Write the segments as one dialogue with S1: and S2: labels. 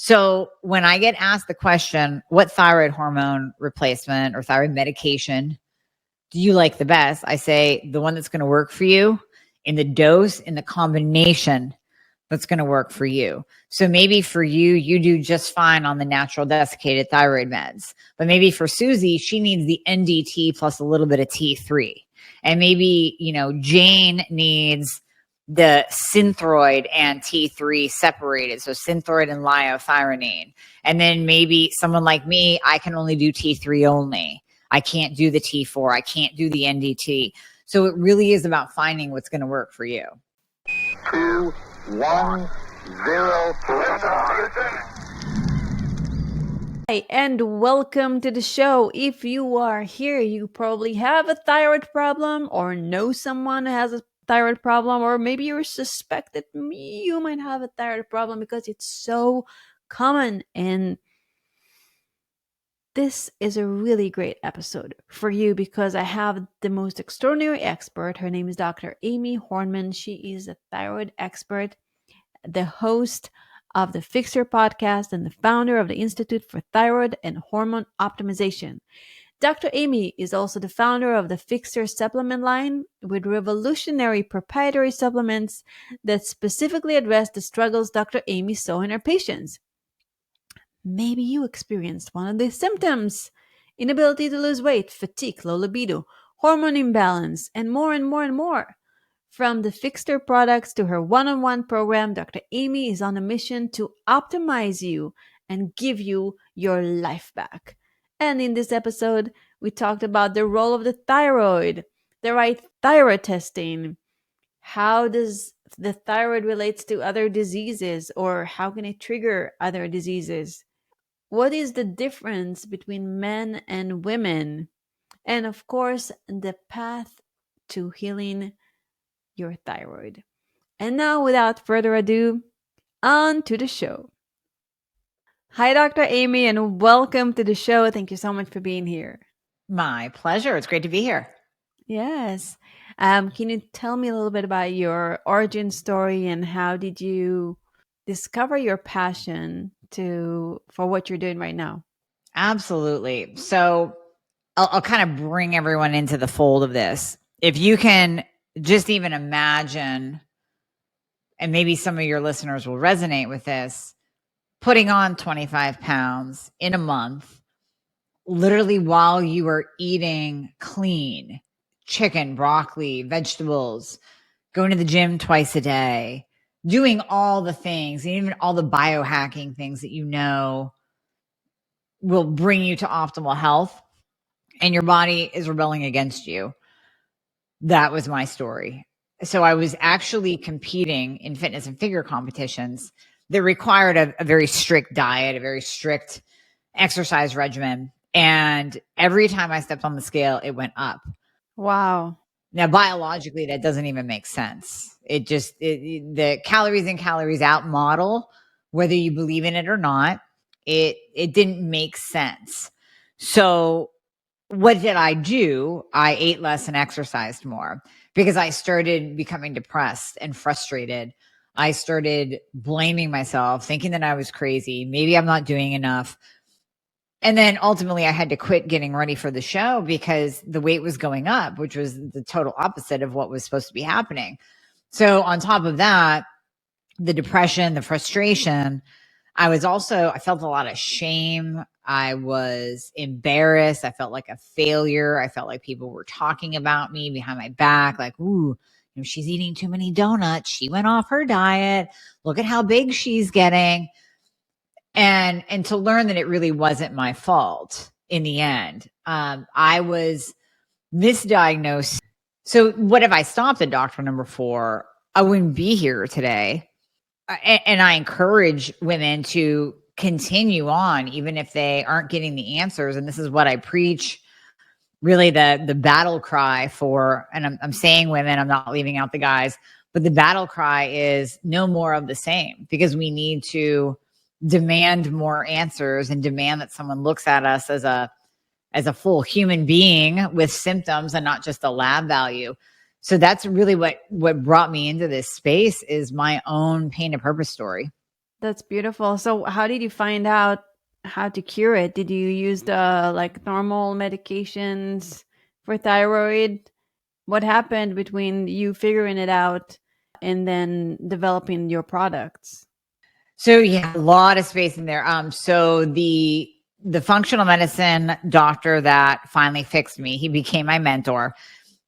S1: So when I get asked the question, what thyroid hormone replacement or thyroid medication do you like the best? I say the one that's going to work for you in the dose, in the combination that's going to work for you. So maybe for you, you do just fine on the natural desiccated thyroid meds. But maybe for Susie, she needs the NDT plus a little bit of T3. And maybe, Jane needs the Synthroid and T3 separated. So Synthroid and liothyronine. And then maybe someone like me, I can only do T3 only. I can't do the T4. I can't do the NDT. So it really is about finding what's going to work for you.
S2: 2, 1, 0.
S3: Hi, and welcome to the show. If you are here, you probably have a thyroid problem or know someone who has a thyroid problem, or maybe you suspect that you might have a thyroid problem because it's so common. And this is a really great episode for you because I have the most extraordinary expert. Her name is Dr. Amie Hornaman. She is a thyroid expert, the host of the Fixxr podcast, and the founder of the Institute for Thyroid and Hormone Optimization. Dr. Amie is also the founder of the Fixxr Supplement line with revolutionary proprietary supplements that specifically address the struggles Dr. Amie saw in her patients. Maybe you experienced one of these symptoms: inability to lose weight, fatigue, low libido, hormone imbalance, and more and more and more. From the Fixxr products to her one-on-one program, Dr. Amie is on a mission to optimize you and give you your life back. And in this episode, we talked about the role of the thyroid, the right thyroid testing, how does the thyroid relates to other diseases, or how can it trigger other diseases? What is the difference between men and women? And of course, the path to healing your thyroid. And now, without further ado, on to the show. Hi, Dr. Amie, and welcome to the show. Thank you so much for being here.
S1: My pleasure. It's great to be here.
S3: Yes. Can you tell me a little bit about your origin story and how did you discover your passion for what you're doing right now?
S1: Absolutely. So I'll kind of bring everyone into the fold of this. If you can just even imagine, and maybe some of your listeners will resonate with this, putting on 25 pounds in a month, literally while you are eating clean, chicken, broccoli, vegetables, going to the gym twice a day, doing all the things, and even all the biohacking things that you know will bring you to optimal health, and your body is rebelling against you. That was my story. So I was actually competing in fitness and figure competitions that required a very strict diet, a very strict exercise regimen. And every time I stepped on the scale, it went up.
S3: Wow.
S1: Now, biologically, that doesn't even make sense. The calories in, calories out model, whether you believe in it or not, it didn't make sense. So what did I do? I ate less and exercised more because I started becoming depressed and frustrated. I started blaming myself, thinking that I was crazy. Maybe I'm not doing enough. And then ultimately I had to quit getting ready for the show because the weight was going up, which was the total opposite of what was supposed to be happening. So on top of that, the depression, the frustration, I felt a lot of shame. I was embarrassed. I felt like a failure. I felt like people were talking about me behind my back, like, ooh, she's eating too many donuts. She went off her diet. Look at how big she's getting. And to learn that it really wasn't my fault in the end. I was misdiagnosed. So what if I stopped at doctor number 4? I wouldn't be here today. And I encourage women to continue on, even if they aren't getting the answers. And this is what I preach, really the battle cry for, and I'm saying women, I'm not leaving out the guys, but the battle cry is no more of the same, because we need to demand more answers and demand that someone looks at us as a full human being with symptoms and not just a lab value. So that's really what brought me into this space, is my own pain and purpose story.
S3: That's beautiful. So how did you find out how to cure it? Did you use the like normal medications for thyroid? What happened between you figuring it out and then developing your products?
S1: So yeah, a lot of space in there. So the functional medicine doctor that finally fixed me, he became my mentor.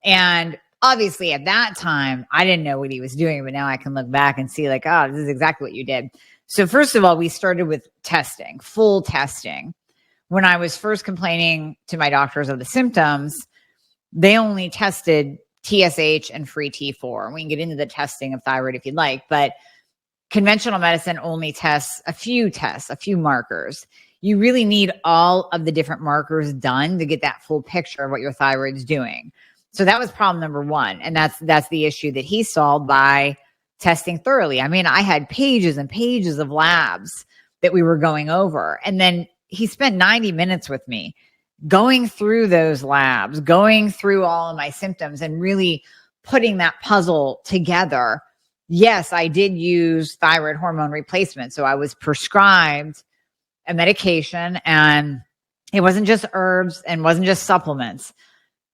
S1: And obviously at that time, I didn't know what he was doing, but now I can look back and see like, oh, this is exactly what you did. So first of all, we started with testing, full testing. When I was first complaining to my doctors of the symptoms, they only tested TSH and free T4. We can get into the testing of thyroid if you'd like, but conventional medicine only tests, a few markers. You really need all of the different markers done to get that full picture of what your thyroid's doing. So that was problem number one. And that's the issue that he solved by testing thoroughly. I mean, I had pages and pages of labs that we were going over. And then he spent 90 minutes with me going through those labs, going through all of my symptoms and really putting that puzzle together. Yes, I did use thyroid hormone replacement. So I was prescribed a medication, and it wasn't just herbs and wasn't just supplements.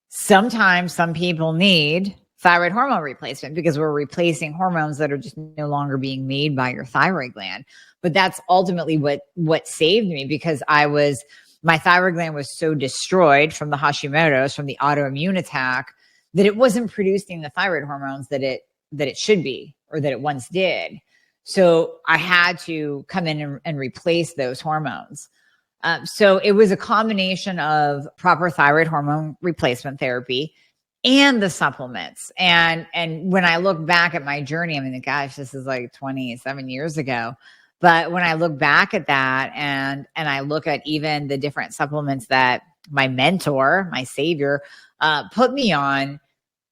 S1: Sometimes some people need thyroid hormone replacement because we're replacing hormones that are just no longer being made by your thyroid gland. But that's ultimately what saved me, because my thyroid gland was so destroyed from the Hashimoto's, from the autoimmune attack, that it wasn't producing the thyroid hormones that it should be, or that it once did. So I had to come in and replace those hormones. So it was a combination of proper thyroid hormone replacement therapy and the supplements. And when I look back at my journey, I mean, gosh, this is like 27 years ago. But when I look back at that and I look at even the different supplements that my mentor, my savior, put me on,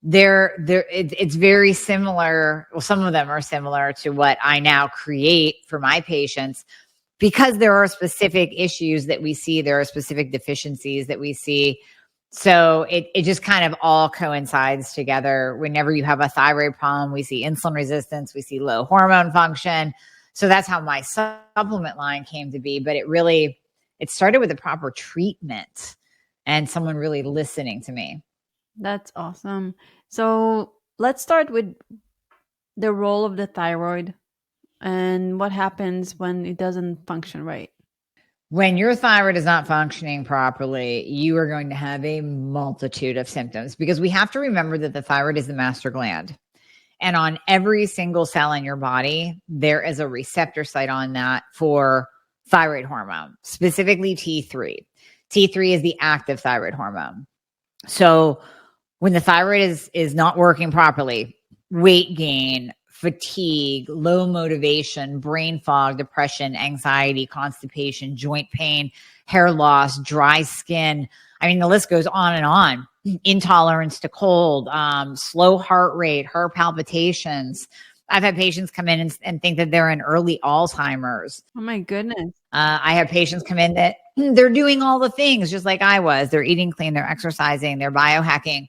S1: it's very similar. Well, some of them are similar to what I now create for my patients, because there are specific issues that we see. There are specific deficiencies that we see. So it just kind of all coincides together. Whenever you have a thyroid problem, we see insulin resistance, we see low hormone function. So that's how my supplement line came to be. But it started with the proper treatment and someone really listening to me.
S3: That's awesome. So let's start with the role of the thyroid and what happens when it doesn't function right.
S1: When your thyroid is not functioning properly, you are going to have a multitude of symptoms, because we have to remember that the thyroid is the master gland. And on every single cell in your body, there is a receptor site on that for thyroid hormone, specifically T3. T3 is the active thyroid hormone. So when the thyroid is not working properly, weight gain, fatigue, low motivation, brain fog, depression, anxiety, constipation, joint pain, hair loss, dry skin. I mean, the list goes on and on. Intolerance to cold, slow heart rate, heart palpitations. I've had patients come in and think that they're in early Alzheimer's.
S3: Oh my goodness.
S1: I have patients come in that they're doing all the things just like I was. They're eating clean, they're exercising, they're biohacking,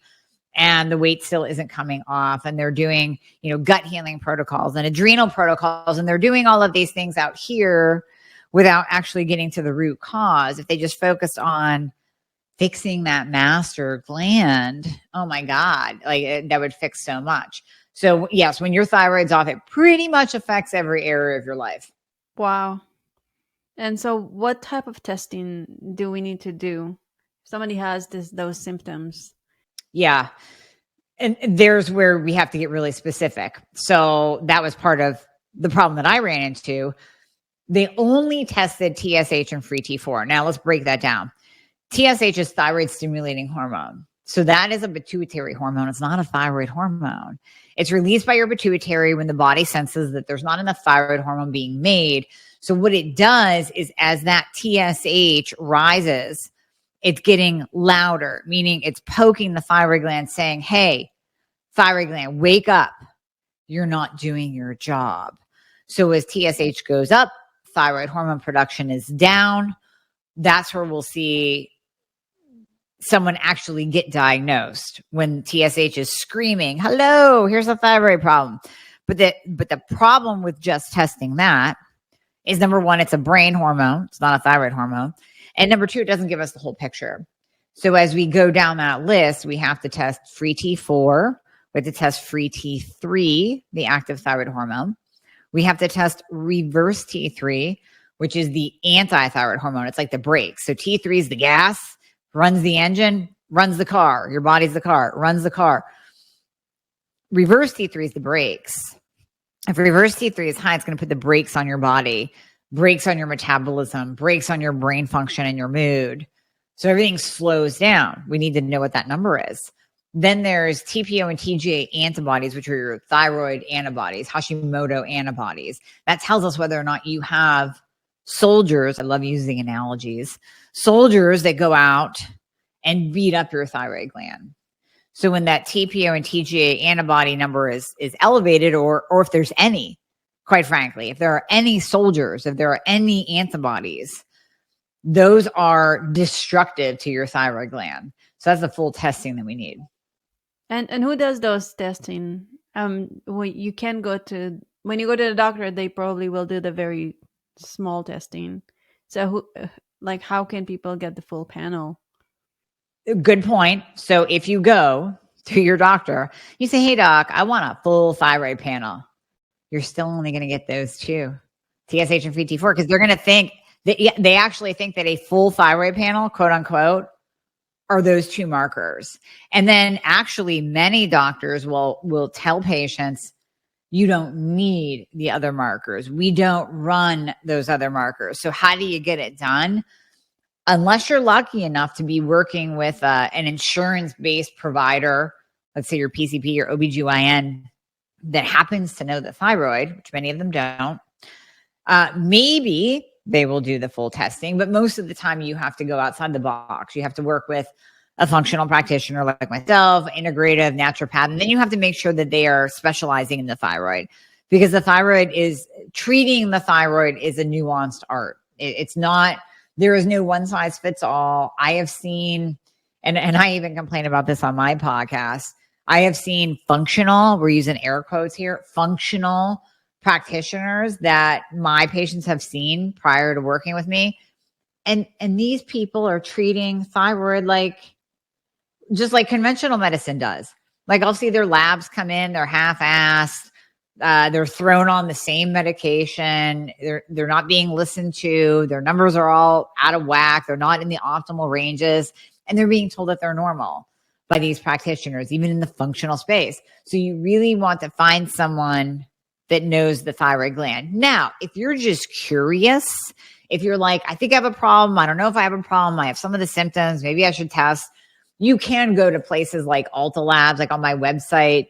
S1: and the weight still isn't coming off. And they're doing, gut healing protocols and adrenal protocols. And they're doing all of these things out here without actually getting to the root cause. If they just focused on fixing that master gland, oh my God, that would fix so much. So yes, when your thyroid's off, it pretty much affects every area of your life.
S3: Wow. And so what type of testing do we need to do if somebody has those symptoms?
S1: Yeah. And there's where we have to get really specific. So that was part of the problem that I ran into. They only tested TSH and free T4. Now let's break that down. TSH is thyroid stimulating hormone. So that is a pituitary hormone. It's not a thyroid hormone. It's released by your pituitary when the body senses that there's not enough thyroid hormone being made. So what it does is, as that TSH rises, it's getting louder, meaning it's poking the thyroid gland saying, hey, thyroid gland, wake up. You're not doing your job. So as TSH goes up, thyroid hormone production is down. That's where we'll see someone actually get diagnosed, when TSH is screaming, hello, here's a thyroid problem. But the problem with just testing that is number one, it's a brain hormone. It's not a thyroid hormone. And number two, it doesn't give us the whole picture. So as we go down that list, we have to test free T4. We have to test free T3, the active thyroid hormone. We have to test reverse T3, which is the anti-thyroid hormone. It's like the brakes. So T3 is the gas, runs the engine, runs the car. Your body's the car, runs the car. Reverse T3 is the brakes. If reverse T3 is high, it's going to put the brakes on your body, brakes on your metabolism, brakes on your brain function and your mood. So everything slows down. We need to know what that number is. Then there's TPO and TGA antibodies, which are your thyroid antibodies, Hashimoto antibodies. That tells us whether or not you have soldiers. I love using analogies. Soldiers that go out and beat up your thyroid gland. So when that TPO and TGA antibody number is elevated, or if there's any, quite frankly, if there are any soldiers, if there are any antibodies, those are destructive to your thyroid gland. So that's the full testing that we need.
S3: And who does those testing? You can go to, when you go to the doctor, they probably will do the very small testing. So how can people get the full panel?
S1: Good point. So if you go to your doctor, you say, hey doc, I want a full thyroid panel. You're still only going to get those two, TSH and free T4, because they're going to think that they actually think that a full thyroid panel, quote unquote, are those two markers. And then actually many doctors will tell patients, you don't need the other markers. We don't run those other markers. So how do you get it done? Unless you're lucky enough to be working with an insurance-based provider, let's say your PCP or OBGYN, that happens to know the thyroid, which many of them don't, maybe they will do the full testing, but most of the time you have to go outside the box. You have to work with a functional practitioner like myself, integrative, naturopath, and then you have to make sure that they are specializing in the thyroid, because treating the thyroid is a nuanced art. It's not, there is no one size fits all. I have seen, and I even complain about this on my podcast, I have seen functional, we're using air quotes here, functional practitioners that my patients have seen prior to working with me. And these people are treating thyroid just like conventional medicine does. Like I'll see their labs come in, they're half-assed, they're thrown on the same medication, they're not being listened to, their numbers are all out of whack, they're not in the optimal ranges, and they're being told that they're normal by these practitioners, even in the functional space. So you really want to find someone that knows the thyroid gland. Now, if you're just curious, if you're like, I think I have a problem, I don't know if I have a problem, I have some of the symptoms, maybe I should test, you can go to places like Ulta Labs. Like on my website,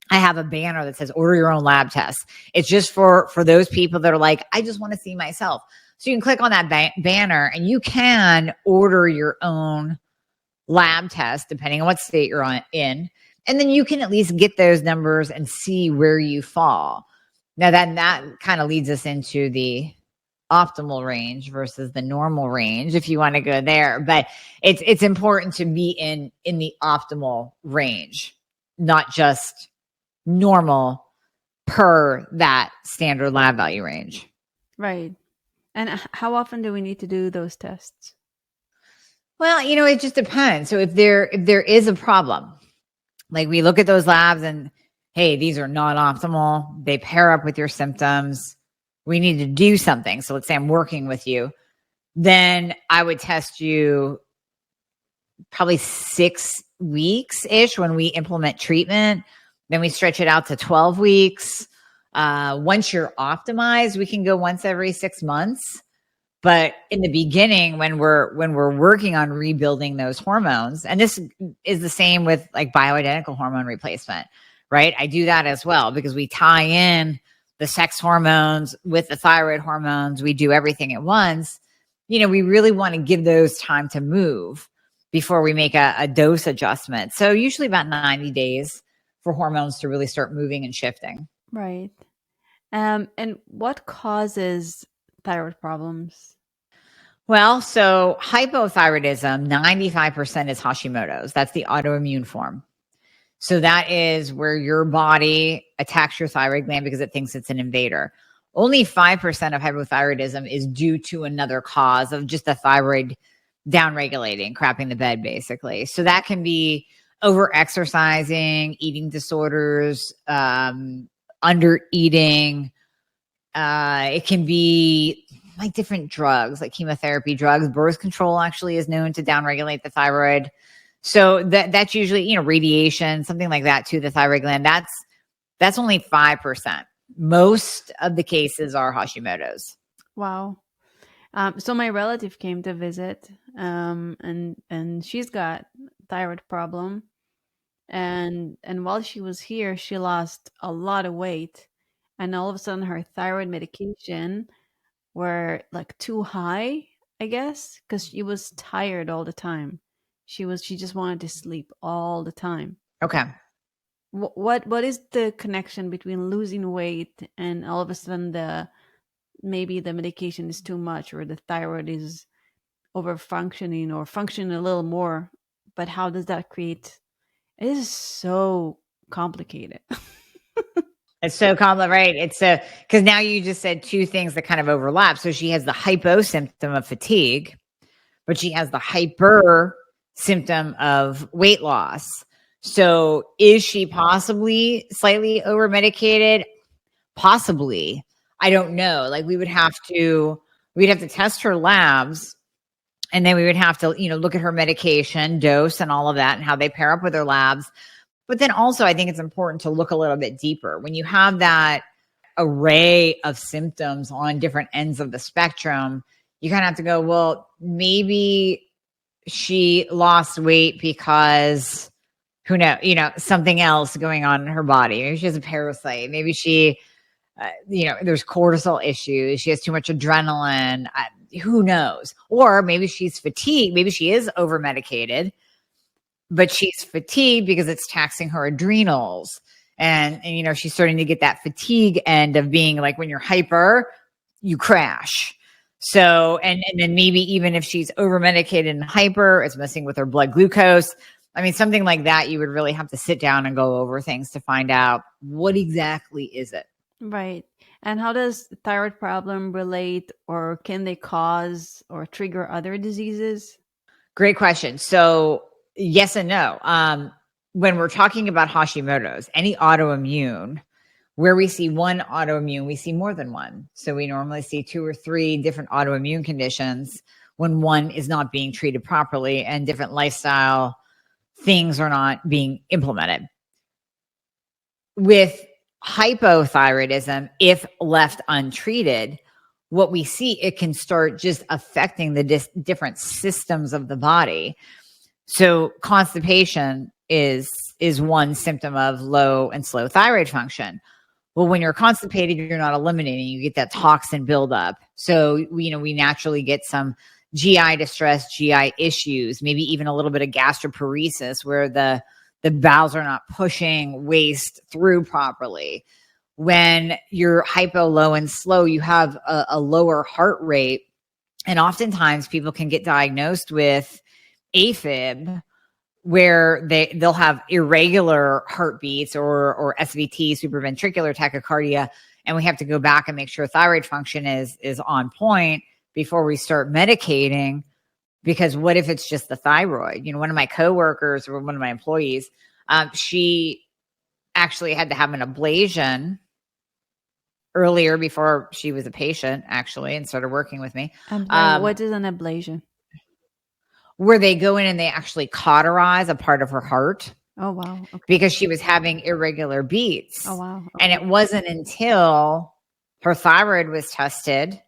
S1: I have a banner that says order your own lab tests. It's just for those people that are like, I just want to see myself. So you can click on that banner and you can order your own lab test depending on what state you're in. And then you can at least get those numbers and see where you fall. Now that kind of leads us into the optimal range versus the normal range, if you want to go there. But it's important to be in the optimal range, not just normal per that standard lab value range.
S3: Right. And how often do we need to do those tests?
S1: Well, it just depends. So if there is a problem, like we look at those labs and, hey, these are not optimal, they pair up with your symptoms, we need to do something. So let's say I'm working with you, then I would test you probably 6 weeks-ish when we implement treatment. Then we stretch it out to 12 weeks. Once you're optimized, we can go once every 6 months. But in the beginning, when we're working on rebuilding those hormones, and this is the same with like bioidentical hormone replacement, right? I do that as well because we tie in the sex hormones with the thyroid hormones. We do everything at once. We really want to give those time to move before we make a dose adjustment. So usually about 90 days for hormones to really start moving and shifting.
S3: Right. And what causes thyroid problems?
S1: Well, so hypothyroidism, 95% is Hashimoto's. That's the autoimmune form. So that is where your body attacks your thyroid gland because it thinks it's an invader. only 5% of hypothyroidism is due to another cause of just the thyroid downregulating, crapping the bed, basically. So that can be over exercising, eating disorders, under eating. It can be like different drugs, like chemotherapy drugs. Birth control actually is known to downregulate the thyroid. So that's usually, radiation, something like that to the thyroid gland. That's only 5%. Most of the cases are Hashimoto's.
S3: Wow. So my relative came to visit, and she's got thyroid problem, and while she was here, she lost a lot of weight, and all of a sudden her thyroid medication were like too high, I guess, because she was tired all the time. She just wanted to sleep all the time.
S1: Okay.
S3: What is the connection between losing weight and all of a sudden maybe the medication is too much or the thyroid is over functioning or functioning a little more, but how does that create? It is so complicated.
S1: It's so common, right? It's because now you just said two things that kind of overlap. So she has the hypo symptom of fatigue, but she has the hyper symptom of weight loss. So is she possibly slightly over medicated? Possibly. I don't know. Like we'd have to test her labs, and then we would have to, look at her medication dose and all of that and how they pair up with her labs. But then also I think it's important to look a little bit deeper. When you have that array of symptoms on different ends of the spectrum, you kind of have to go, well, maybe she lost weight because who knows, something else going on in her body. Maybe she has a parasite. Maybe she, there's cortisol issues. She has too much adrenaline. Who knows? Or maybe she's fatigued. Maybe she is over medicated, but she's fatigued because it's taxing her adrenals. And she's starting to get that fatigue end of being like when you're hyper, you crash. So, and then maybe even if she's over medicated and hyper, it's messing with her blood glucose. I mean, something like that, you would really have to sit down and go over things to find out what exactly is it.
S3: Right. And how does thyroid problem relate, or can they cause or trigger other diseases?
S1: Great question. So yes and no. When we're talking about Hashimoto's, any autoimmune, where we see one autoimmune, we see more than one. So we normally see 2 or 3 different autoimmune conditions when one is not being treated properly and different lifestyle things are not being implemented. With hypothyroidism, if left untreated, what we see, it can start just affecting the different systems of the body. So constipation is one symptom of low and slow thyroid function. Well, when you're constipated, you're not eliminating, you get that toxin buildup. So, we naturally get some GI distress, GI issues, maybe even a little bit of gastroparesis where the bowels are not pushing waste through properly. When you're hypo, low, and slow, you have a lower heart rate. And oftentimes people can get diagnosed with AFib, where they'll have irregular heartbeats or SVT, supraventricular tachycardia, and we have to go back and make sure thyroid function is on point before we start medicating. Because what if it's just the thyroid? One of my coworkers or one of my employees, she actually had to have an ablation earlier before she was a patient, actually, and started working with me.
S3: What is an ablation?
S1: Where they go in and they actually cauterize a part of her heart.
S3: Oh, wow. Okay.
S1: Because she was having irregular beats.
S3: Oh, wow. Okay.
S1: And it wasn't until her thyroid was tested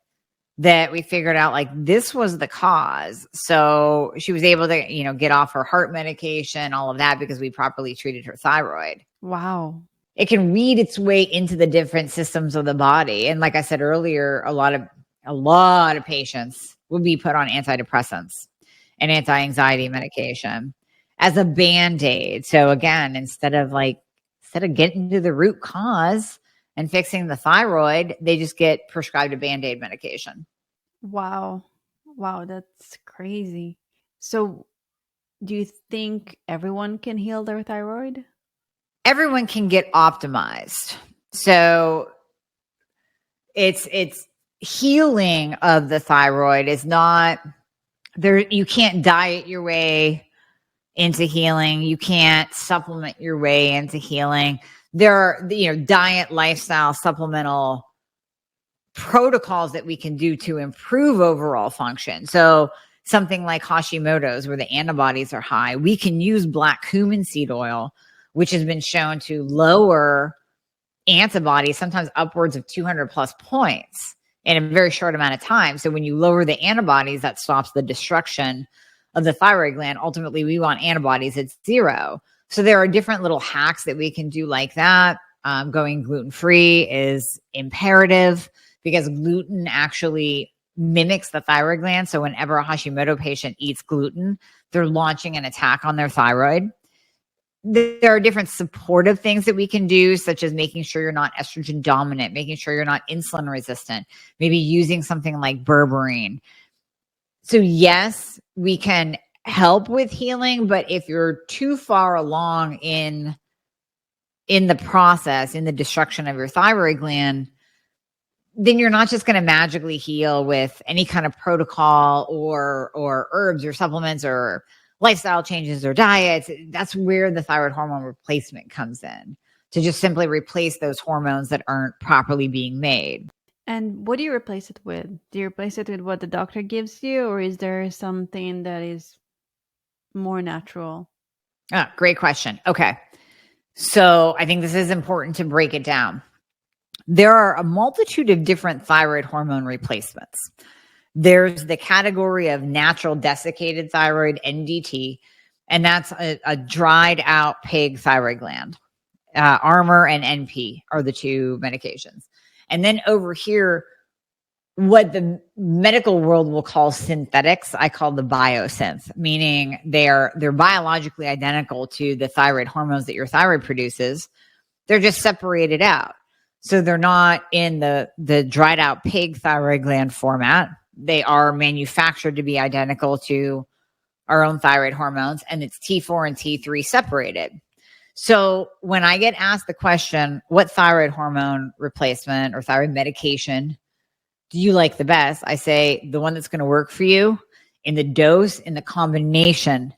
S1: that we figured out like this was the cause. So she was able to, get off her heart medication, all of that, because we properly treated her thyroid.
S3: Wow.
S1: It can weed its way into the different systems of the body. And like I said earlier, a lot of patients will be put on antidepressants and anti-anxiety medication as a Band-Aid. So again, instead of getting to the root cause and fixing the thyroid, they just get prescribed a Band-Aid medication.
S3: Wow. Wow, that's crazy. So do you think everyone can heal their thyroid?
S1: Everyone can get optimized. So it's healing of the thyroid is not there. You can't diet your way into healing. You can't supplement your way into healing. There are, diet, lifestyle, supplemental protocols that we can do to improve overall function. So something like Hashimoto's, where the antibodies are high, we can use black cumin seed oil, which has been shown to lower antibodies, sometimes upwards of 200 plus points in a very short amount of time. So when you lower the antibodies, that stops the destruction of the thyroid gland. Ultimately, we want antibodies at 0. So there are different little hacks that we can do like that. Going gluten-free is imperative because gluten actually mimics the thyroid gland. So whenever a Hashimoto patient eats gluten, they're launching an attack on their thyroid. There are different supportive things that we can do, such as making sure you're not estrogen dominant, making sure you're not insulin resistant, maybe using something like berberine. So yes, we can help with healing, but if you're too far along in the process, in the destruction of your thyroid gland, then you're not just going to magically heal with any kind of protocol or herbs or supplements or lifestyle changes or diets. That's where the thyroid hormone replacement comes in, to just simply replace those hormones that aren't properly being made.
S3: And what do you replace it with? Do you replace it with what the doctor gives you, or is there something that is more natural?
S1: Great question. Okay. So I think this is important to break it down. There are a multitude of different thyroid hormone replacements. There's the category of natural desiccated thyroid, NDT, and that's a dried out pig thyroid gland. Armour and NP are the two medications. And then over here, what the medical world will call synthetics, I call the biosynth, meaning they're biologically identical to the thyroid hormones that your thyroid produces. They're just separated out. So they're not in the dried out pig thyroid gland format. They are manufactured to be identical to our own thyroid hormones, and it's T4 and T3 separated. So when I get asked the question, what thyroid hormone replacement or thyroid medication do you like the best? I say the one that's going to work for you in the dose, in the combination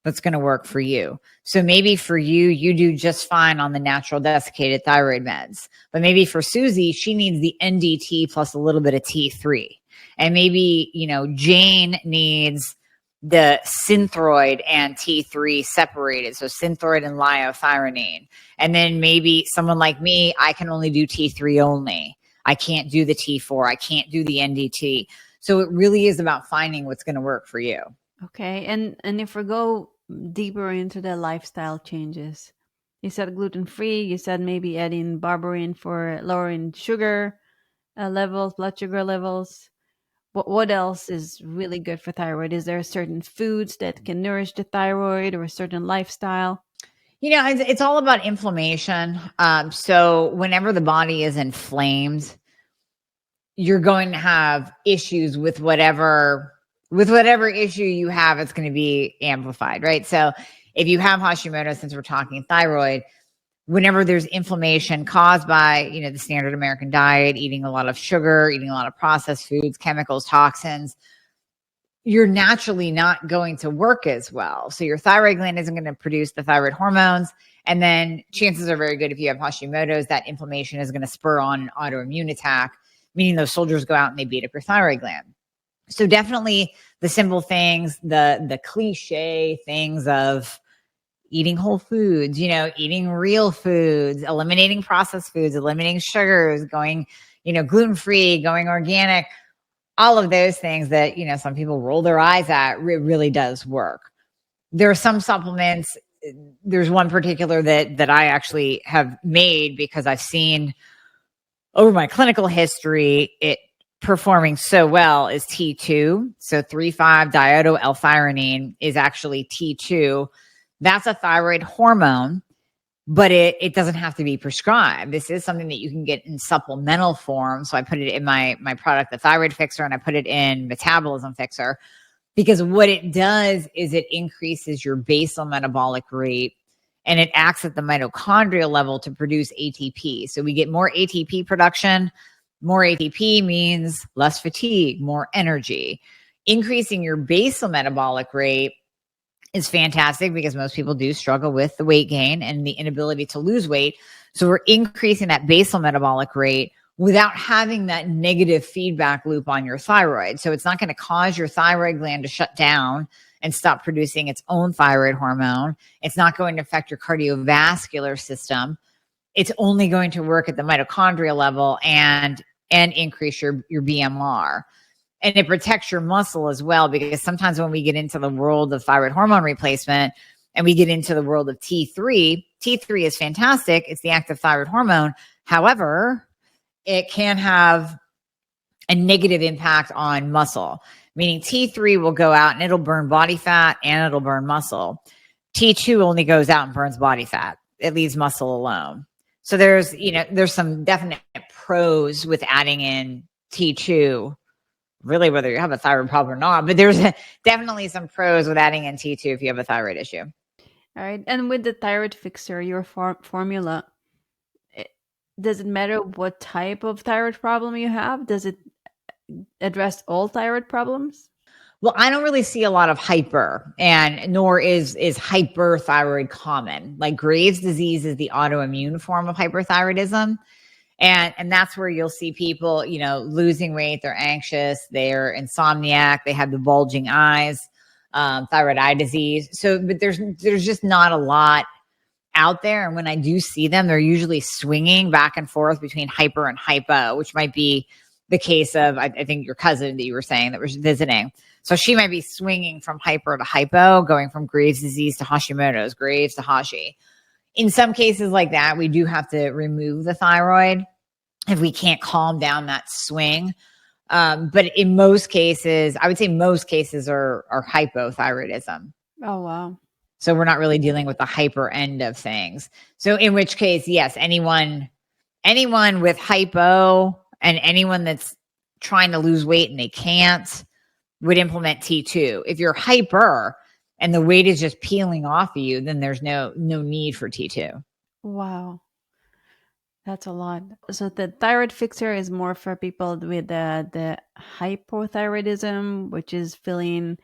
S1: that's going to work for you. So maybe for you, you do just fine on the natural desiccated thyroid meds. But maybe for Susie, she needs the NDT plus a little bit of T3. And maybe, Jane needs the Synthroid and T3 separated. So Synthroid and liothyronine. And then maybe someone like me, I can only do T3 only. I can't do the T4. I can't do the NDT. So it really is about finding what's going to work for you.
S3: Okay. And if we go deeper into the lifestyle changes, you said gluten-free, you said maybe adding berberine for lowering sugar levels, blood sugar levels. What else is really good for thyroid? Is there certain foods that can nourish the thyroid or a certain lifestyle?
S1: It's all about inflammation. So whenever the body is inflamed, you're going to have issues with whatever issue you have. It's going to be amplified, right? So if you have Hashimoto, since we're talking thyroid, whenever there's inflammation caused by, the standard American diet, eating a lot of sugar, eating a lot of processed foods, chemicals, toxins, you're naturally not going to work as well. So your thyroid gland isn't going to produce the thyroid hormones. And then chances are very good if you have Hashimoto's, that inflammation is going to spur on an autoimmune attack, meaning those soldiers go out and they beat up your thyroid gland. So definitely the simple things, the cliche things of eating whole foods, eating real foods, eliminating processed foods, eliminating sugars, going, gluten-free, going organic, all of those things that, some people roll their eyes at, it really does work. There are some supplements. There's one particular that I actually have made because I've seen over my clinical history, it performing so well is T2. So 3,5-diodo-L-thyrionine is actually T2. That's a thyroid hormone, but it doesn't have to be prescribed. This is something that you can get in supplemental form. So I put it in my product, the Thyroid Fixer, and I put it in Metabolism Fixer, because what it does is it increases your basal metabolic rate and it acts at the mitochondrial level to produce ATP. So we get more ATP production. More ATP means less fatigue, more energy. Increasing your basal metabolic rate is fantastic because most people do struggle with the weight gain and the inability to lose weight. So we're increasing that basal metabolic rate without having that negative feedback loop on your thyroid. So it's not going to cause your thyroid gland to shut down and stop producing its own thyroid hormone. It's not going to affect your cardiovascular system. It's only going to work at the mitochondrial level and increase your BMR. And it protects your muscle as well, because sometimes when we get into the world of thyroid hormone replacement and we get into the world of T3 is fantastic. It's the active thyroid hormone. However, it can have a negative impact on muscle, meaning T3 will go out and it'll burn body fat and it'll burn muscle. T2 only goes out and burns body fat. It leaves muscle alone. So there's some definite pros with adding in T2, really, whether you have a thyroid problem or not, but there's definitely some pros with adding in T2 if you have a thyroid issue.
S3: All right. And with the Thyroid Fixer, your formula, does it matter what type of thyroid problem you have? Does it address all thyroid problems?
S1: Well, I don't really see a lot of hyper, and nor is hyperthyroid common. Like Graves' disease is the autoimmune form of hyperthyroidism. And that's where you'll see people, losing weight, they're anxious, they're insomniac, they have the bulging eyes, thyroid eye disease. So, but there's just not a lot out there. And when I do see them, they're usually swinging back and forth between hyper and hypo, which might be the case of, I think, your cousin that you were saying that was visiting. So she might be swinging from hyper to hypo, going from Graves' disease to Hashimoto's, Graves to Hashi. In some cases like that, we do have to remove the thyroid if we can't calm down that swing. But in most cases, I would say most cases are hypothyroidism.
S3: Oh, wow.
S1: So we're not really dealing with the hyper end of things. So in which case, yes, anyone with hypo and anyone that's trying to lose weight and they can't would implement T2. If you're hyper and the weight is just peeling off of you, then there's no need for T2.
S3: Wow. That's a lot. So the Thyroid Fixer is more for people with the hypothyroidism, which is feeling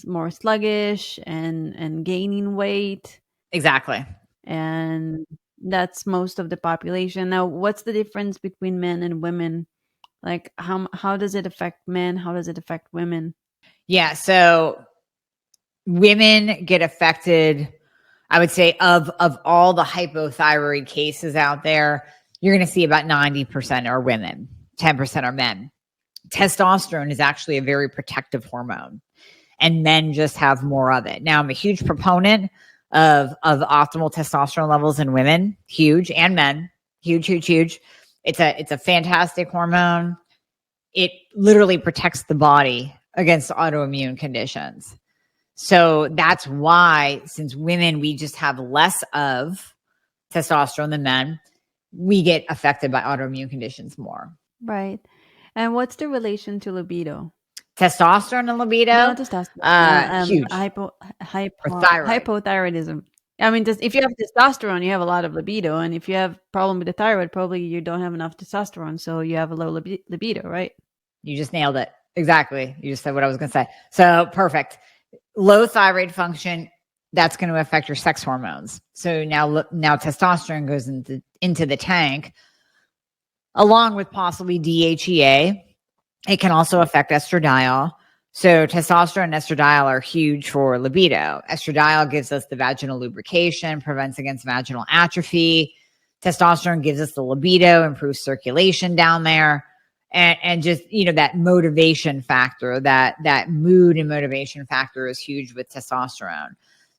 S3: more sluggish and gaining weight.
S1: Exactly.
S3: And that's most of the population. Now, what's the difference between men and women? Like how does it affect men? How does it affect women?
S1: Yeah, so women get affected, I would say, of all the hypothyroid cases out there, you're going to see about 90% are women, 10% are men. Testosterone is actually a very protective hormone, and men just have more of it. Now, I'm a huge proponent of optimal testosterone levels in women, huge, and men, huge. It's a fantastic hormone. It literally protects the body against autoimmune conditions. So that's why, since women, we just have less of testosterone than men, we get affected by autoimmune conditions more.
S3: Right. And what's the relation to libido?
S1: Testosterone and libido?
S3: No, testosterone.
S1: Huge.
S3: Hypothyroidism. I mean, if you have testosterone, you have a lot of libido. And if you have a problem with the thyroid, probably you don't have enough testosterone. So you have a low libido, right?
S1: You just nailed it. Exactly. You just said what I was going to say. So perfect. Low thyroid function, that's going to affect your sex hormones. So now testosterone goes into the tank, along with possibly DHEA. It can also affect estradiol. So testosterone and estradiol are huge for libido. Estradiol gives us the vaginal lubrication, prevents against vaginal atrophy. Testosterone gives us the libido, improves circulation down there. And just, that motivation factor, that mood and motivation factor is huge with testosterone.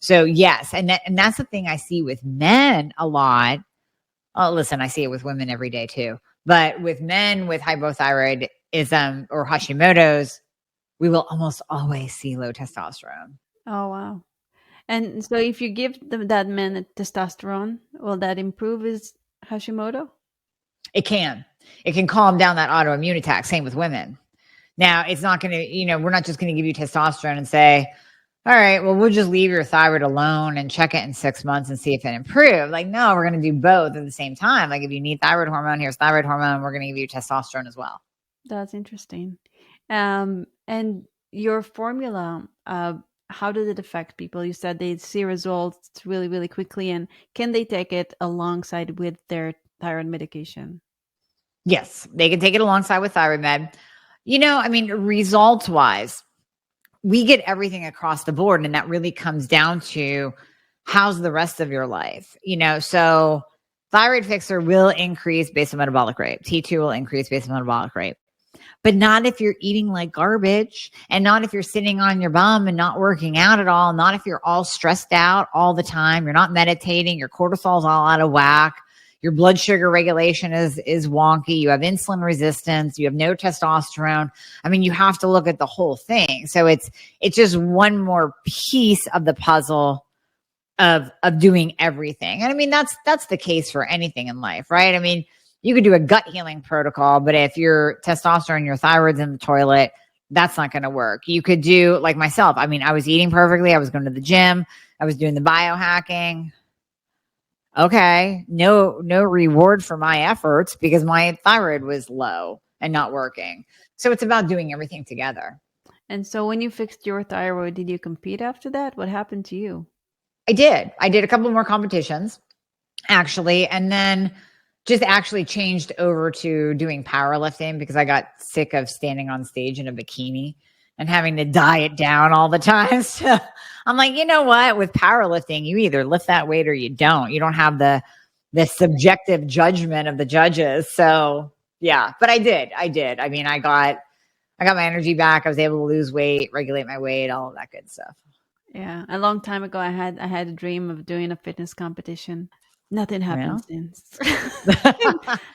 S1: So yes, and that's the thing I see with men a lot. Oh, listen, I see it with women every day too. But with men with hypothyroidism or Hashimoto's, we will almost always see low testosterone.
S3: Oh, wow. And so if you give that man testosterone, will that improve his Hashimoto?
S1: It can calm down that autoimmune attack. Same with women. Now, it's not going to, we're not just going to give you testosterone and say, all right, well, we'll just leave your thyroid alone and check it in 6 months and see if it improved. Like, no, we're going to do both at the same time. Like, if you need thyroid hormone, here's thyroid hormone. We're going to give you testosterone as well.
S3: That's interesting. And your formula, how does it affect people? You said they see results really, really quickly. And can they take it alongside with their thyroid medication?
S1: Yes, they can take it alongside with thyroid med. I mean, results wise, we get everything across the board. And that really comes down to how's the rest of your life, So Thyroid Fixer will increase basal metabolic rate. T2 will increase basal metabolic rate. But not if you're eating like garbage, and not if you're sitting on your bum and not working out at all, not if you're all stressed out all the time, you're not meditating, your cortisol's all out of whack, your blood sugar regulation is wonky, you have insulin resistance, you have no testosterone. I mean, you have to look at the whole thing. So it's just one more piece of the puzzle of doing everything. And I mean, that's the case for anything in life, right? I mean, you could do a gut healing protocol, but if your testosterone, your thyroid's in the toilet, that's not going to work. You could do like myself. I mean, I was eating perfectly. I was going to the gym. I was doing the biohacking. Okay. No reward for my efforts because my thyroid was low and not working. So it's about doing everything together.
S3: And so when you fixed your thyroid, did you compete after that? What happened to you?
S1: I did a couple more competitions actually. And then just actually changed over to doing powerlifting because I got sick of standing on stage in a bikini and having to diet down all the time. So I'm like, you know what? With powerlifting, you either lift that weight or you don't. You don't have the subjective judgment of the judges. So yeah, but I did. I mean, I got my energy back. I was able to lose weight, regulate my weight, all of that good stuff.
S3: Yeah, a long time ago, I had a dream of doing a fitness competition. Nothing happened since.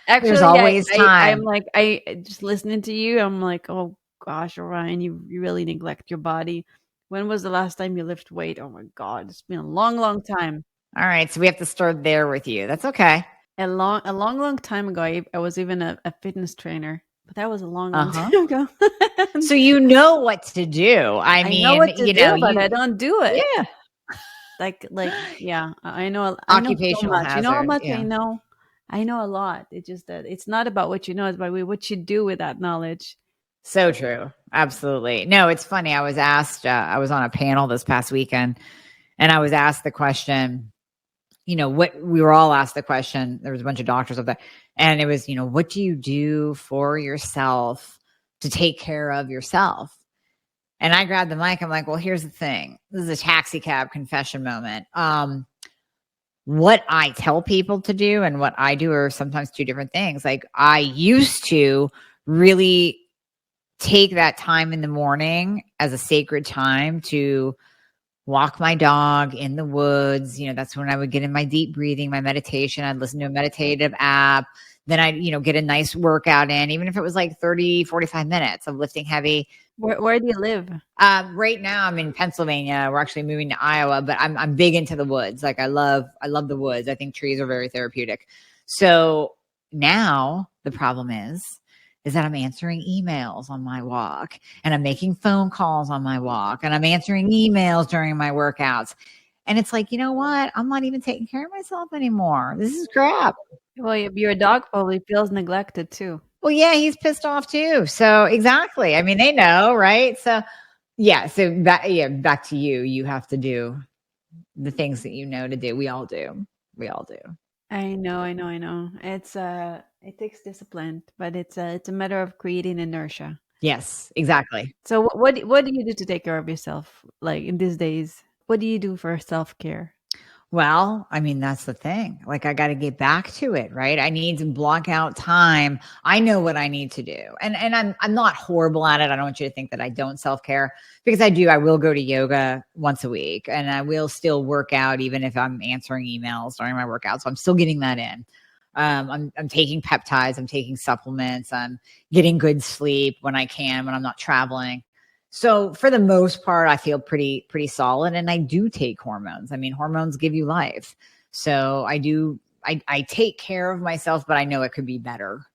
S3: Actually,
S1: there's always time.
S3: I'm like, I just listening to you. I'm like, oh gosh, Orion, you really neglect your body. When was the last time you lift weight? Oh my God, it's been a long, long time.
S1: All right, so we have to start there with you. That's okay.
S3: A long time ago, I was even a fitness trainer, but that was a long time ago.
S1: So you know what to do. I mean,
S3: know what to do, but I don't do it.
S1: Yeah.
S3: Like, yeah, I know.
S1: Occupational
S3: I know so much.
S1: hazard.
S3: You know how much
S1: yeah.
S3: I know a lot. It's just that it's not about what you know, it's about what you do with that knowledge.
S1: So true. Absolutely. No, it's funny. I was asked, I was on a panel this past weekend and I was asked the question, what we were all asked the question. There was a bunch of doctors up there and it was, what do you do for yourself to take care of yourself? And I grabbed the mic. I'm like, well, here's the thing. This is a taxi cab confession moment. What I tell people to do and what I do are sometimes two different things. Like I used to really take that time in the morning as a sacred time to walk my dog in the woods. That's when I would get in my deep breathing, my meditation. I'd listen to a meditative app. Then I'd, get a nice workout in, even if it was like 30, 45 minutes of lifting heavy.
S3: Where do you live?
S1: Right now I'm in Pennsylvania. We're actually moving to Iowa, but I'm big into the woods. Like I love the woods. I think trees are very therapeutic. So now the problem is that I'm answering emails on my walk and I'm making phone calls on my walk and I'm answering emails during my workouts. And it's like, you know what? I'm not even taking care of myself anymore. This is crap.
S3: Well, your dog probably feels neglected too.
S1: Well, yeah, he's pissed off too. So exactly. I mean, they know, right? So yeah. So back to you. You have to do the things that you know to do. We all do.
S3: I know. It takes discipline, but it's a matter of creating inertia.
S1: Yes, exactly.
S3: So what do you do to take care of yourself? Like in these days, what do you do for self-care?
S1: Well, I mean, that's the thing. Like, I got to get back to it, right? I need to block out time. I know what I need to do. And I'm not horrible at it. I don't want you to think that I don't self-care because I do. I will go to yoga once a week and I will still work out even if I'm answering emails during my workout. So I'm still getting that in. I'm taking peptides. I'm taking supplements. I'm getting good sleep when I can, when I'm not traveling. So for the most part, I feel pretty solid. And I do take hormones. I mean, hormones give you life. So I take care of myself, but I know it could be better.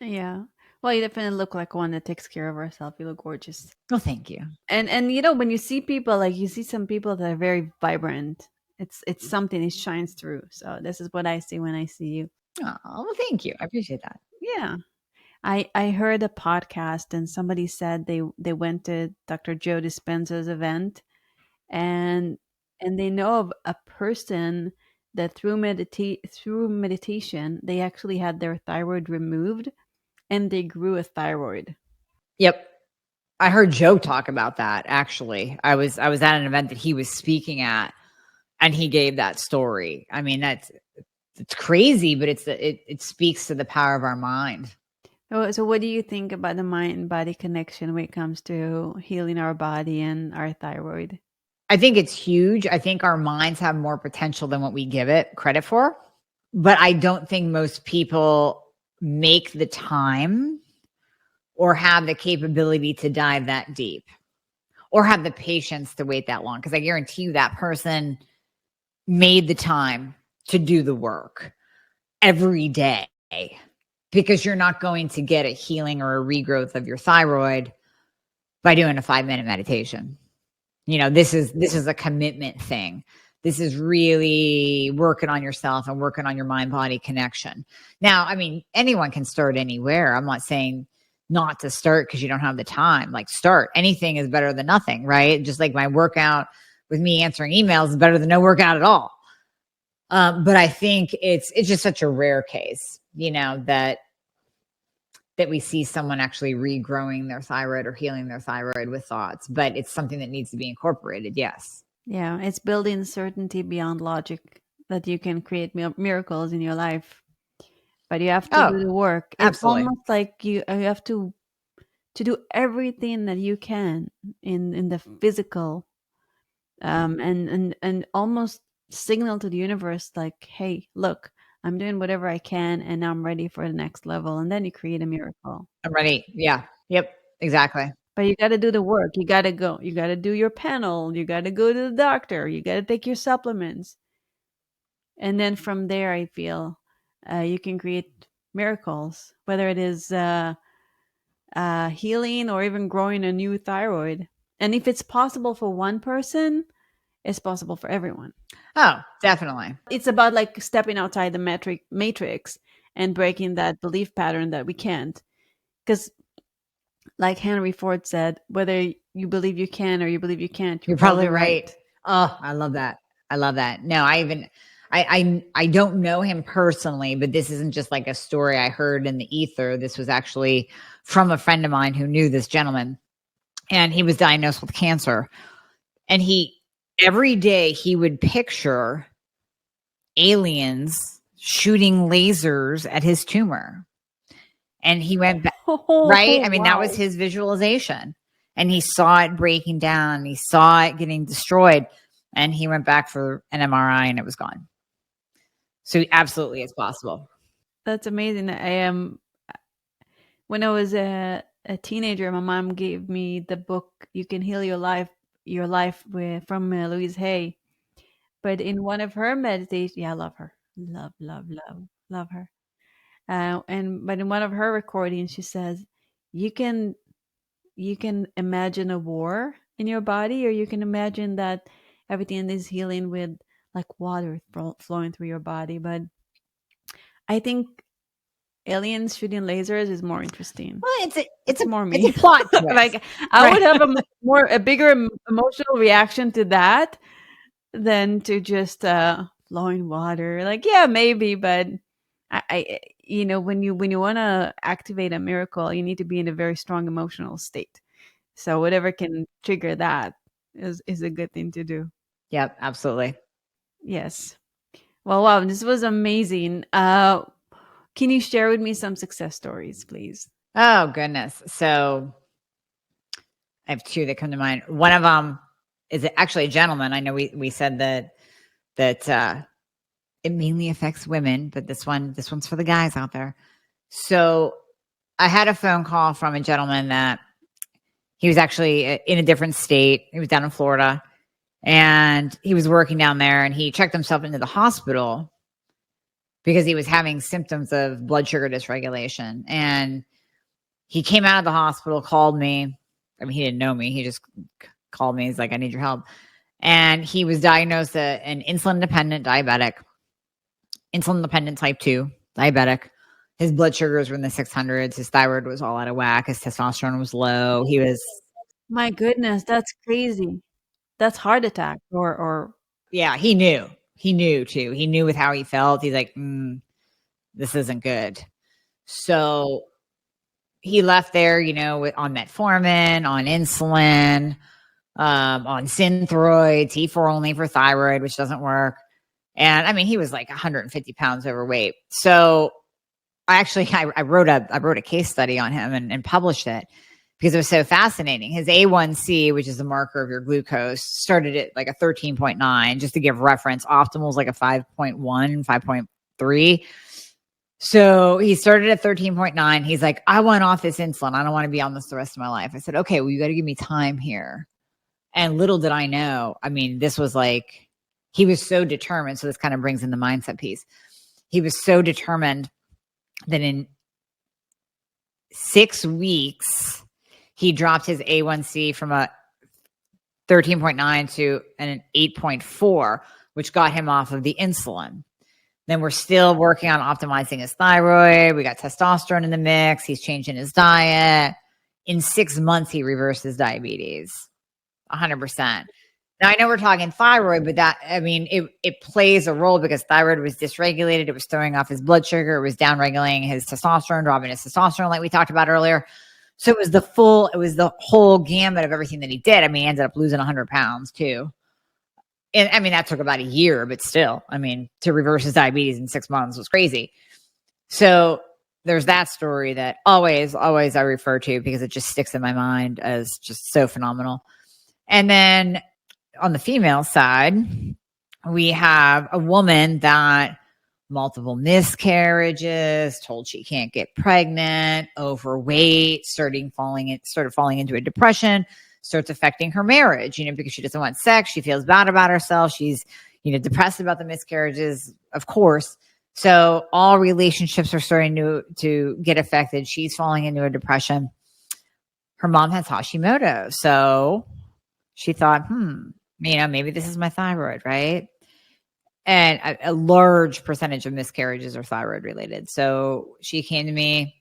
S3: Yeah. Well, you definitely look like one that takes care of herself. You look gorgeous.
S1: Oh, thank you.
S3: And you know, when you see people, like you see some people that are very vibrant, it's something, it shines through. So this is what I see when I see you.
S1: Oh, well, thank you. I appreciate that.
S3: Yeah. I heard a podcast and somebody said they went to Dr. Joe Dispenza's event, and they know of a person that through meditation they actually had their thyroid removed and they grew a thyroid.
S1: Yep. I heard Joe talk about that. Actually, I was at an event that he was speaking at, and he gave that story. I mean, it's crazy, but it speaks to the power of our mind.
S3: So what do you think about the mind body connection when it comes to healing our body and our thyroid?
S1: I think it's huge. I think our minds have more potential than what we give it credit for. But I don't think most people make the time or have the capability to dive that deep or have the patience to wait that long. Because I guarantee you that person made the time to do the work every day, because you're not going to get a healing or a regrowth of your thyroid by doing a 5-minute meditation. You know, this is a commitment thing. This is really working on yourself and working on your mind-body connection. Now, I mean, anyone can start anywhere. I'm not saying not to start because you don't have the time. Like, start. Anything is better than nothing, right? Just like my workout with me answering emails is better than no workout at all. But I think it's just such a rare case, you know, that we see someone actually regrowing their thyroid or healing their thyroid with thoughts. But it's something that needs to be incorporated. Yes.
S3: Yeah, it's building certainty beyond logic that you can create miracles in your life, but you have to do the work. It's
S1: absolutely.
S3: almost like you have to do everything that you can in the physical, and almost signal to the universe like, hey, look, I'm doing whatever I can and I'm ready for the next level, and then you create a miracle.
S1: I'm ready. Yeah. Yep. Exactly.
S3: But you got to do the work. You got to go. You got to do your panel. You got to go to the doctor. You got to take your supplements. And then from there, I feel you can create miracles, whether it is healing or even growing a new thyroid. And if it's possible for one person, it's possible for everyone.
S1: Oh, definitely.
S3: It's about like stepping outside the matrix and breaking that belief pattern that we can't. Because like Henry Ford said, whether you believe you can or you believe you can't,
S1: you're probably right. Oh, I love that. I love that. No, I don't know him personally, but this isn't just like a story I heard in the ether. This was actually from a friend of mine who knew this gentleman, and he was diagnosed with cancer. And every day he would picture aliens shooting lasers at his tumor. And he went back, right? I mean, wow. That was his visualization. And he saw it breaking down. He saw it getting destroyed. And he went back for an MRI and it was gone. So absolutely it's possible.
S3: That's amazing. When I was a teenager, my mom gave me the book, You Can Heal Your Life from Louise Hay. But in one of her meditations, I love her. Love her. But in one of her recordings, she says, you can imagine a war in your body, or you can imagine that everything is healing with like water flowing through your body. But I think aliens shooting lasers is more interesting.
S1: Well, it's more me.
S3: It's a plot twist. Like I would have a bigger emotional reaction to that than to just flowing water. Like, yeah, maybe, but I when you want to activate a miracle, you need to be in a very strong emotional state. So whatever can trigger that is a good thing to do.
S1: Yep, absolutely.
S3: Yes. Well, wow, this was amazing. Can you share with me some success stories, please?
S1: Oh, goodness. So I have two that come to mind. One of them is actually a gentleman. I know we said that it mainly affects women, but this one's for the guys out there. So I had a phone call from a gentleman that he was actually in a different state. He was down in Florida and he was working down there, and he checked himself into the hospital because he was having symptoms of blood sugar dysregulation. And he came out of the hospital, called me. I mean, he didn't know me. He just called me. He's like, I need your help. And he was diagnosed an insulin-dependent diabetic, insulin-dependent type 2 diabetic. His blood sugars were in the 600s. His thyroid was all out of whack. His testosterone was low. He was...
S3: My goodness, that's crazy. That's heart attack or
S1: Yeah, he knew. He knew too. He knew with how he felt. He's like, this isn't good. So he left there, on metformin, on insulin, on Synthroid, T4 only for thyroid, which doesn't work. And I mean, he was like 150 pounds overweight. So I wrote a case study on him and published it because it was so fascinating. His A1C, which is the marker of your glucose, started at like a 13.9, just to give reference. Optimal is like a 5.1, 5.3. So he started at 13.9. He's like, I want off this insulin. I don't want to be on this the rest of my life. I said, okay, well, you got to give me time here. And little did I know, I mean, this was like, he was so determined. So this kind of brings in the mindset piece. He was so determined that in 6 weeks, he dropped his A1C from a 13.9 to an 8.4, which got him off of the insulin. Then we're still working on optimizing his thyroid. We got testosterone in the mix. He's changing his diet. In 6 months, he reversed his diabetes, 100%. Now, I know we're talking thyroid, but it plays a role because thyroid was dysregulated. It was throwing off his blood sugar. It was downregulating his testosterone, dropping his testosterone like we talked about earlier. So it was the whole gamut of everything that he did. I mean, he ended up losing 100 pounds too. And I mean, that took about a year, but still, I mean, to reverse his diabetes in 6 months was crazy. So there's that story that always I refer to because it just sticks in my mind as just so phenomenal. And then on the female side, we have a woman that multiple miscarriages, told she can't get pregnant, overweight, started falling into a depression, starts affecting her marriage, because she doesn't want sex. She feels bad about herself. She's, depressed about the miscarriages, of course. So all relationships are starting to get affected. She's falling into a depression. Her mom has Hashimoto. So she thought, maybe this is my thyroid, right? And a large percentage of miscarriages are thyroid related. So she came to me.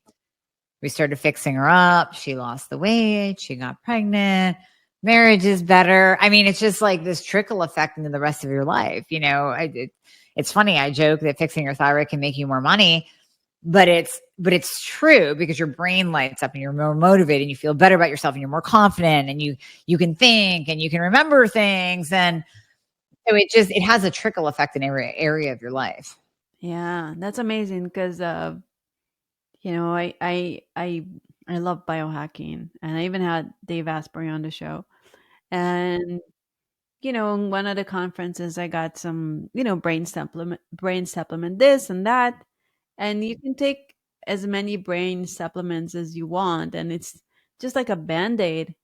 S1: We started fixing her up. She lost the weight. She got pregnant. Marriage is better. I mean, it's just like this trickle effect into the rest of your life. It's funny. I joke that fixing your thyroid can make you more money, but it's true because your brain lights up and you're more motivated and you feel better about yourself and you're more confident and you can think and you can remember things. And so it has a trickle effect in every area of your life.
S3: Yeah, that's amazing because I love biohacking, and I even had Dave Asprey on the show. And in one of the conferences, I got some brain supplement this and that, and you can take as many brain supplements as you want, and it's just like a band-aid.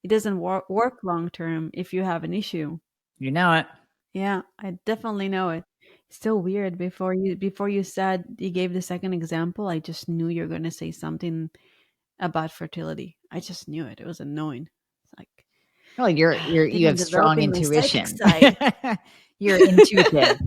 S3: It doesn't work long term if you have an issue.
S1: You know it.
S3: Yeah, I definitely know it. It's so weird. Before you said you gave the second example, I just knew you're going to say something about fertility. I just knew it. It was annoying. It's like,
S1: well, you have strong intuition. You're intuitive.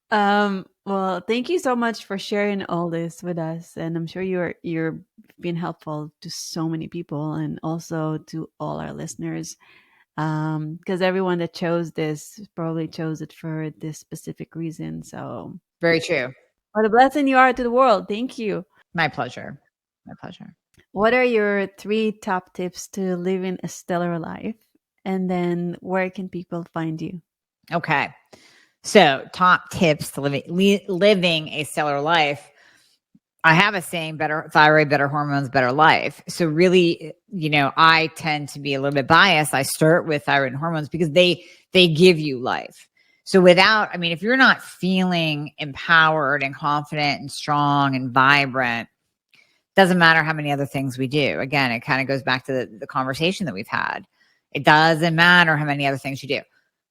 S3: Well, thank you so much for sharing all this with us, and I'm sure you're being helpful to so many people and also to all our listeners. Because everyone that chose this probably chose it for this specific reason. So
S1: very true.
S3: What a blessing you are to the world. Thank you.
S1: My pleasure.
S3: What are your 3 top tips to living a stellar life? And then where can people find you?
S1: Okay. So top tips to living a stellar life. I have a saying, better thyroid, better hormones, better life. So really, I tend to be a little bit biased. I start with thyroid and hormones because they give you life. So if you're not feeling empowered and confident and strong and vibrant, doesn't matter how many other things we do. Again, it kind of goes back to the conversation that we've had. It doesn't matter how many other things you do.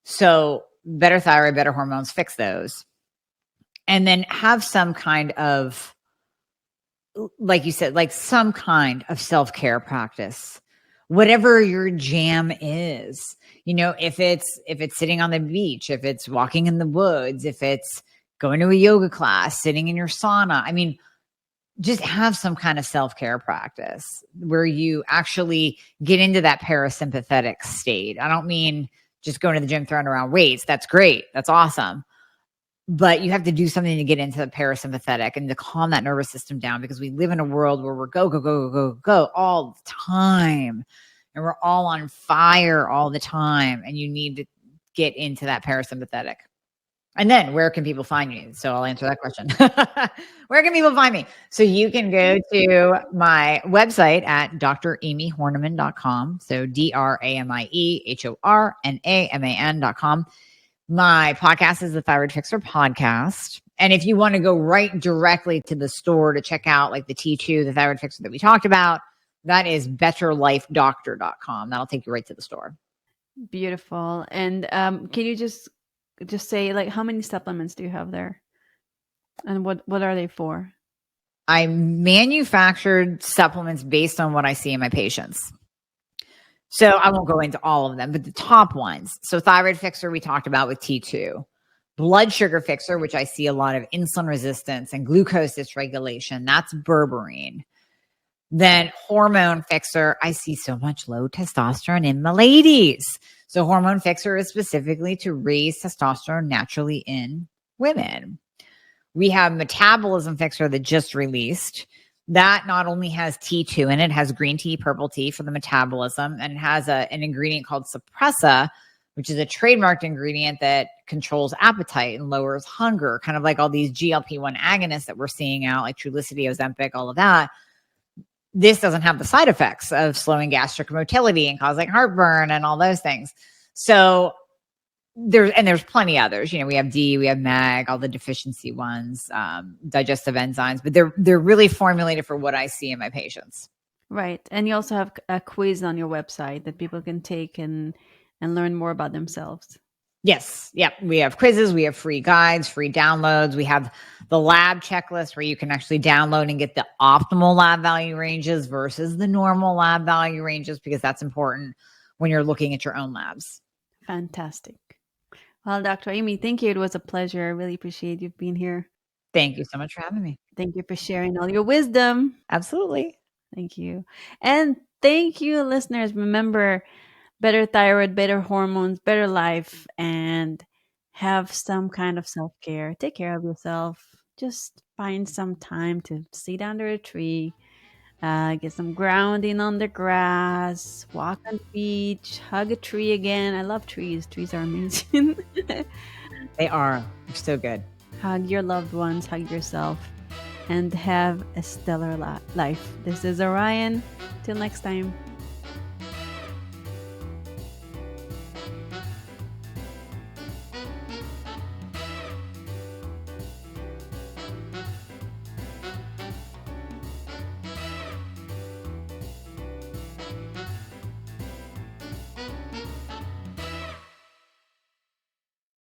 S1: So better thyroid, better hormones, fix those. And then have some kind of like you said, like some kind of self-care practice, whatever your jam is. If it's sitting on the beach, if it's walking in the woods, if it's going to a yoga class, sitting in your sauna. I mean, just have some kind of self-care practice where you actually get into that parasympathetic state. I don't mean just going to the gym, throwing around weights. That's great. That's awesome. But you have to do something to get into the parasympathetic and to calm that nervous system down, because we live in a world where we're go, go, go, go, go, go all the time. And we're all on fire all the time. And you need to get into that parasympathetic. And then where can people find you? So I'll answer that question. Where can people find me? So you can go to my website at dramihornaman.com. So DRAMIEHORNAMAN.com. My podcast is the Thyroid Fixer podcast. And if you want to go right directly to the store to check out like the T2, the Thyroid Fixer that we talked about, that is betterlifedoctor.com. That'll take you right to the store.
S3: Beautiful. And can you just say, like, how many supplements do you have there? And what are they for?
S1: I manufactured supplements based on what I see in my patients. So I won't go into all of them, but the top ones. So Thyroid Fixer, we talked about with T2. Blood sugar fixer, which I see a lot of insulin resistance and glucose dysregulation. That's berberine. Then hormone fixer, I see so much low testosterone in my ladies. So hormone fixer is specifically to raise testosterone naturally in women. We have metabolism fixer that just released. That not only has T2 in it, has green tea, purple tea for the metabolism, and it has an ingredient called Suppressa, which is a trademarked ingredient that controls appetite and lowers hunger, kind of like all these GLP-1 agonists that we're seeing out, like Trulicity, Ozempic, all of that. This doesn't have the side effects of slowing gastric motility and causing heartburn and all those things. So there's plenty others. We have D, we have mag, all the deficiency ones, digestive enzymes, but they're really formulated for what I see in my patients.
S3: Right. And you also have a quiz on your website that people can take and learn more about themselves.
S1: Yes. Yep. We have quizzes. We have free guides, free downloads. We have the lab checklist where you can actually download and get the optimal lab value ranges versus the normal lab value ranges, because that's important when you're looking at your own labs.
S3: Fantastic. Well, Dr. Amie, thank you. It was a pleasure. I really appreciate you being here.
S1: Thank you so much for having me.
S3: Thank you for sharing all your wisdom.
S1: Absolutely.
S3: Thank you. And thank you, listeners. Remember, better thyroid, better hormones, better life, and have some kind of self-care. Take care of yourself. Just find some time to sit under a tree, get some grounding on the grass, walk on the beach, hug a tree again. I love trees. Trees are amazing.
S1: They are. They're so good.
S3: Hug your loved ones, hug yourself, and have a stellar life. This is Orion. Till next time.